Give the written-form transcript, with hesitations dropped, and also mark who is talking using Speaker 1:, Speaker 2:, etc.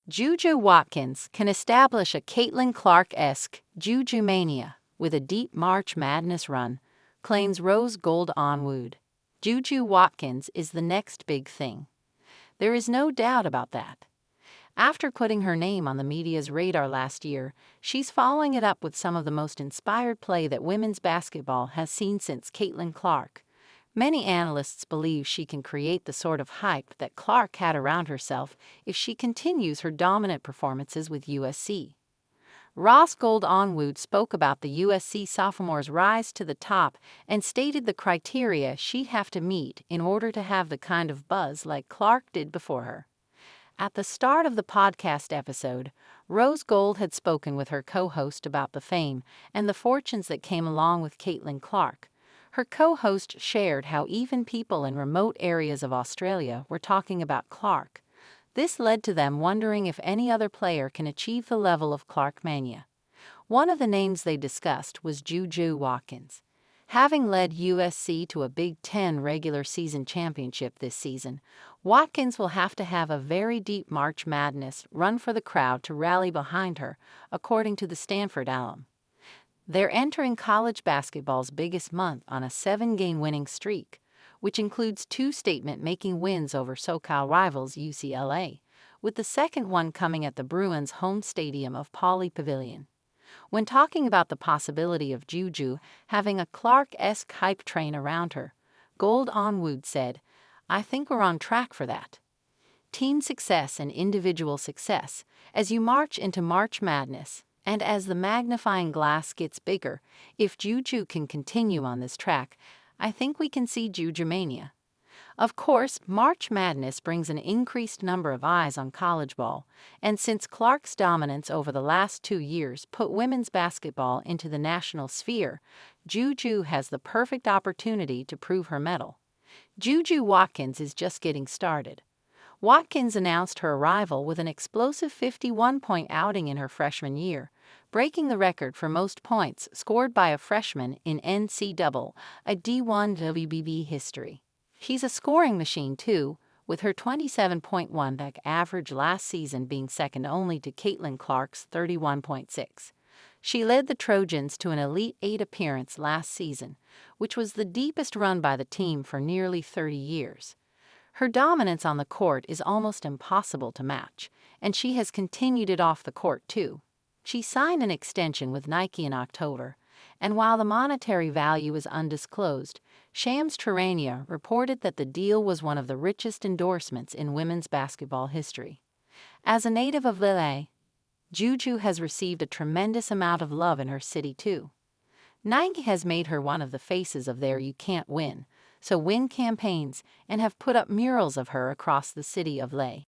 Speaker 1: JuJu Watkins can establish a Caitlin Clark-esque JuJuMania with a deep March Madness run, claims Rose Gold-Onwude. JuJu Watkins is the next big thing. There is no doubt about that. After putting her name on the media's radar last year, she's following it up with some of the most inspired play that women's basketball has seen since Caitlin Clark. Many analysts believe she can create the sort of hype that Clark had around herself if she continues her dominant performances with USC. Rose Gold-Onwude spoke about the USC sophomore's rise to the top and stated the criteria she'd have to meet in order to have the kind of buzz like Clark did before her. At the start of the podcast episode, Rose Gold had spoken with her co-host about the fame and the fortunes that came along with Caitlin Clark. Her co-host shared how even people in remote areas of Australia were talking about Clark. This led to them wondering if any other player can achieve the level of Clark mania. One of the names they discussed was JuJu Watkins. Having led USC to a Big Ten regular season championship this season, Watkins will have to have a very deep March Madness run for the crowd to rally behind her, according to the Stanford alum. They're entering college basketball's biggest month on a 7-game winning streak, which includes 2 statement-making wins over SoCal rivals UCLA, with the second one coming at the Bruins' home stadium of Pauley Pavilion. When talking about the possibility of JuJu having a Clark-esque hype train around her, Gold-Onwude said, "I think we're on track for that. Team success and individual success as you march into March Madness. And as the magnifying glass gets bigger, if JuJu can continue on this track, I think we can see JuJuMania." Of course, March Madness brings an increased number of eyes on college ball, and since Clark's dominance over the last 2 years put women's basketball into the national sphere, JuJu has the perfect opportunity to prove her mettle. JuJu Watkins is just getting started. Watkins announced her arrival with an explosive 51-point outing in her freshman year, breaking the record for most points scored by a freshman in NCAA, a D1 WBB history. She's a scoring machine too, with her 27.1 average last season being second only to Caitlin Clark's 31.6. She led the Trojans to an Elite 8 appearance last season, which was the deepest run by the team for nearly 30 years. Her dominance on the court is almost impossible to match, and she has continued it off the court too. She signed an extension with Nike in October, and while the monetary value is undisclosed, Shams Charania reported that the deal was one of the richest endorsements in women's basketball history. As a native of Lille, JuJu has received a tremendous amount of love in her city too. Nike has made her one of the faces of their "You Can't Win, So Win" campaigns and have put up murals of her across the city of Lille.